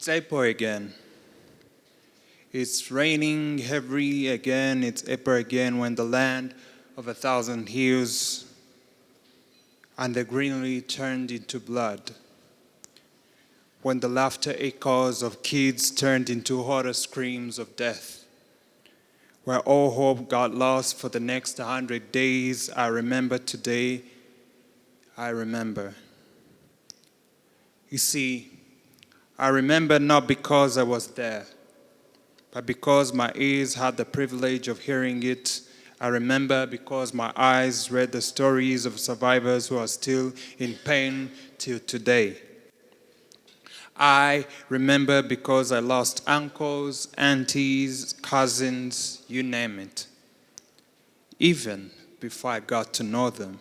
It's April again. It's raining heavily again. It's April again when the land of 1,000 hills and the greenery turned into blood. When the laughter echoes of kids turned into horror screams of death. Where all hope got lost for the next 100 days, I remember today, I remember. You see, I remember not because I was there, but because my ears had the privilege of hearing it. I remember because my eyes read the stories of survivors who are still in pain till today. I remember because I lost uncles, aunties, cousins, you name it, even before I got to know them.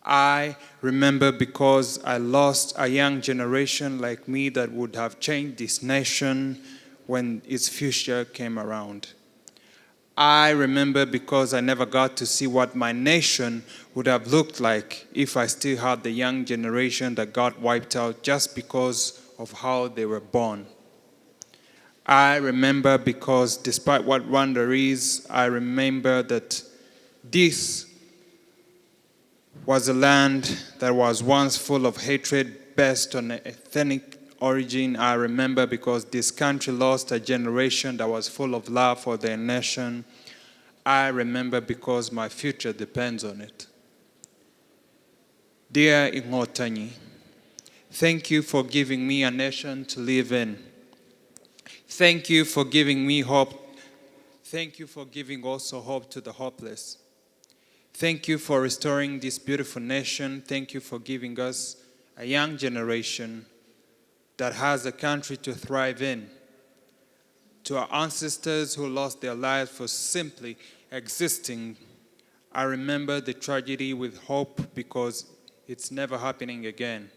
I remember because I lost a young generation like me that would have changed this nation when its future came around. I remember because I never got to see what my nation would have looked like if I still had the young generation that got wiped out just because of how they were born. I remember because despite what Rwanda is, I remember that this was a land that was once full of hatred based on ethnic origin. I remember because this country lost a generation that was full of love for their nation. I remember because my future depends on it. Dear Ingotanyi, thank you for giving me a nation to live in. Thank you for giving me hope. Thank you for giving also hope to the hopeless. Thank you for restoring this beautiful nation. Thank you for giving us a young generation that has a country to thrive in. To our ancestors who lost their lives for simply existing, I remember the tragedy with hope because it's never happening again.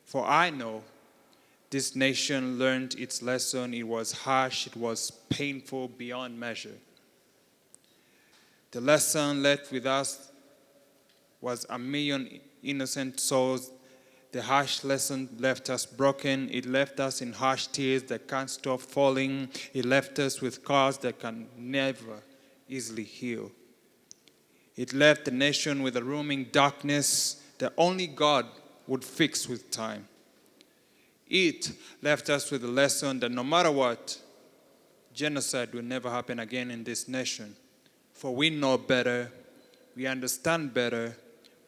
For I know this nation learned its lesson. It was harsh, it was painful beyond measure. The lesson left with us was 1 million innocent souls. The harsh lesson left us broken. It left us in harsh tears that can't stop falling. It left us with scars that can never easily heal. It left the nation with a looming darkness that only God would fix with time. It left us with a lesson that no matter what, genocide will never happen again in this nation. For we know better, we understand better,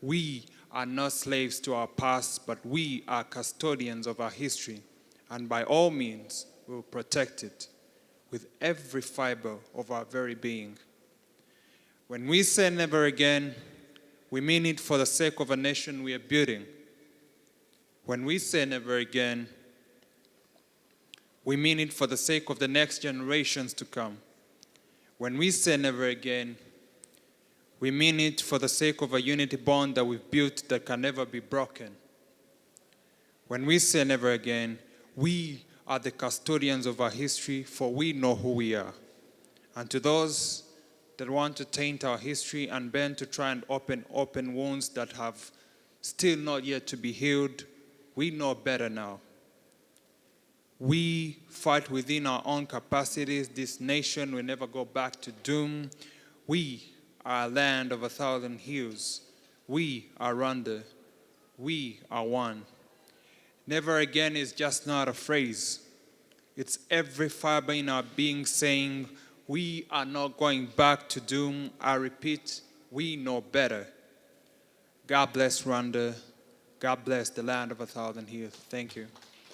we are not slaves to our past, but we are custodians of our history, and by all means, we will protect it with every fiber of our very being. When we say never again, we mean it for the sake of a nation we are building. When we say never again, we mean it for the sake of the next generations to come. When we say never again, we mean it for the sake of a unity bond that we've built that can never be broken. When we say never again, we are the custodians of our history, for we know who we are. And to those that want to taint our history and bend to try and open wounds that have still not yet to be healed, we know better now. We fight within our own capacities. This nation will never go back to doom. We are a land of 1,000 hills. We are Rwanda. We are one. Never again is just not a phrase. It's every fiber in our being saying, we are not going back to doom. I repeat, we know better. God bless Rwanda. God bless the land of 1,000 hills. Thank you.